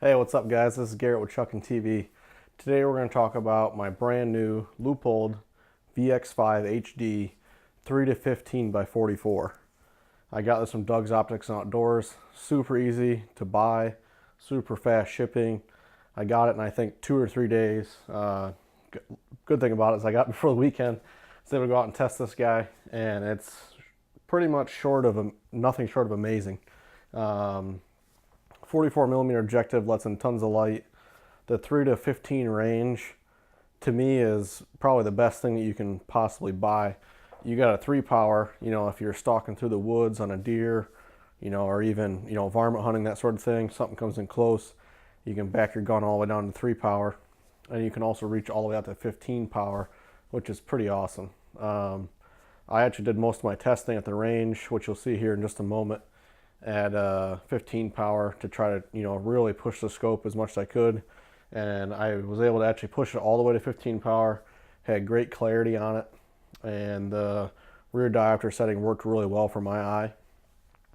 Hey, what's up guys? This is Garrett with Chuckin TV. Today we're going to talk about my brand new Leupold VX-5 HD 3 to 15 by 44. I got this from Doug's Optics and Outdoors. Super easy to buy, super fast shipping. I got it in I think 2 or 3 days. Good thing about it is I got it before the weekend. So able to go out and test this guy, and it's pretty much nothing short of amazing. 44 millimeter objective lets in tons of light. The 3 to 15 range to me is probably the best thing that you can possibly buy. You got a 3 power, if you're stalking through the woods on a deer, or even, varmint hunting, that sort of thing, something comes in close, you can back your gun all the way down to 3 power. And you can also reach all the way out to 15 power, which is pretty awesome. I actually did most of my testing at the range, which you'll see here in just a moment, at 15 power to try to really push the scope as much as I could, and I was able to actually push it all the way to 15 power. Had great clarity on it, and the rear diopter setting worked really well for my eye.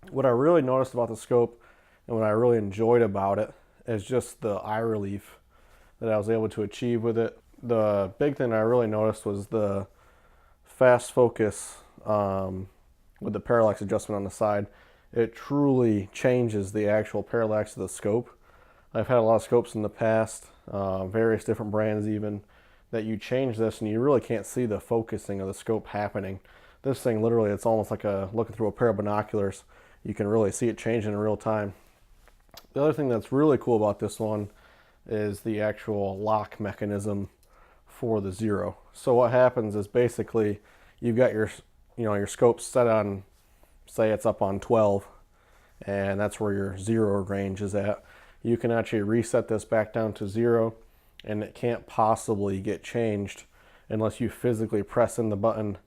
What I really noticed about the scope and what I really enjoyed about it is just the eye relief that I was able to achieve with it. The big thing I really noticed was the fast focus with the parallax adjustment on the side. It truly changes the actual parallax of the scope. I've had a lot of scopes in the past, various different brands even, that you change this and you really can't see the focusing of the scope happening. This thing literally, it's almost like looking through a pair of binoculars. You can really see it changing in real time. The other thing that's really cool about this one is the actual lock mechanism for the zero. So what happens is basically you've got your scope set on, say it's up on 12, and that's where your zero range is at. You can actually reset this back down to 0, and it can't possibly get changed unless you physically press in the button,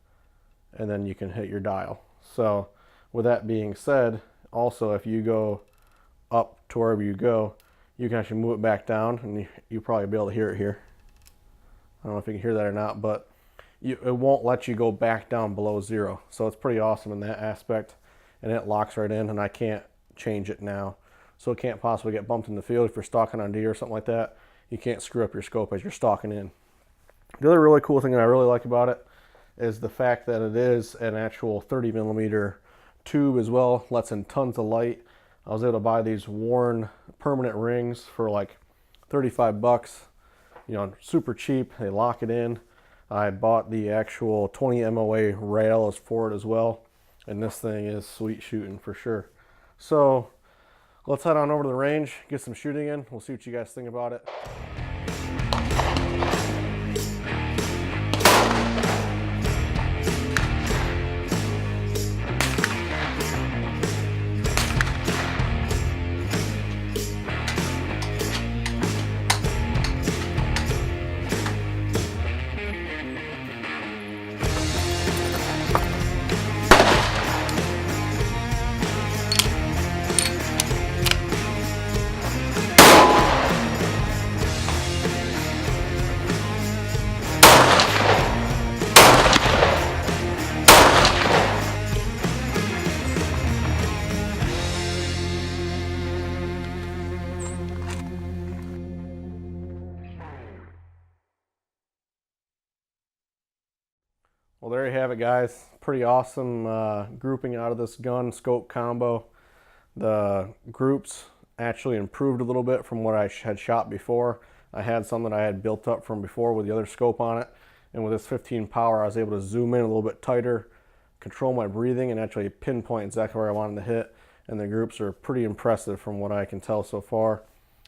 and then you can hit your dial. So with that being said, also if you go up to wherever you go, you can actually move it back down, and you'll probably be able to hear it here. I don't know if you can hear that or not, but it won't let you go back down below 0. So it's pretty awesome in that aspect, and it locks right in, and I can't change it now. So it can't possibly get bumped in the field if you're stalking on deer or something like that. You can't screw up your scope as you're stalking in. The other really cool thing that I really like about it is the fact that it is an actual 30 millimeter tube as well. Lets in tons of light. I was able to buy these worn permanent rings for like 35 bucks. Super cheap. They lock it in. I bought the actual 20 MOA rail for it as well, and this thing is sweet shooting for sure. So let's head on over to the range, get some shooting in. We'll see what you guys think about it. Well, there you have it, guys. Pretty awesome grouping out of this gun scope combo. The groups actually improved a little bit from what I had shot before. I had some that I had built up from before with the other scope on it, and with this 15 power I was able to zoom in a little bit tighter, control my breathing, and actually pinpoint exactly where I wanted to hit, and the groups are pretty impressive from what I can tell so far.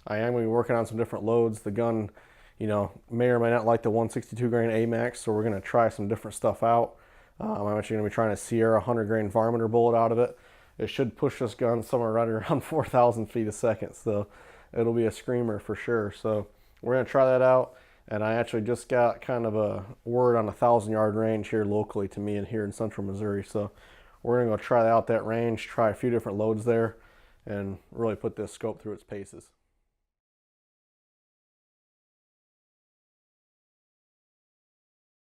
I am going to be working on some different loads. The gun may or may not like the 162 grain AMAX, so we're going to try some different stuff out. I'm actually going to be trying a Sierra 100 grain varminter bullet out of it. It should push this gun somewhere right around 4,000 feet a second, so it'll be a screamer for sure. So we're going to try that out, and I actually just got kind of a word on a 1,000-yard range here locally to me here in central Missouri. So we're going to go try out that range, try a few different loads there, and really put this scope through its paces.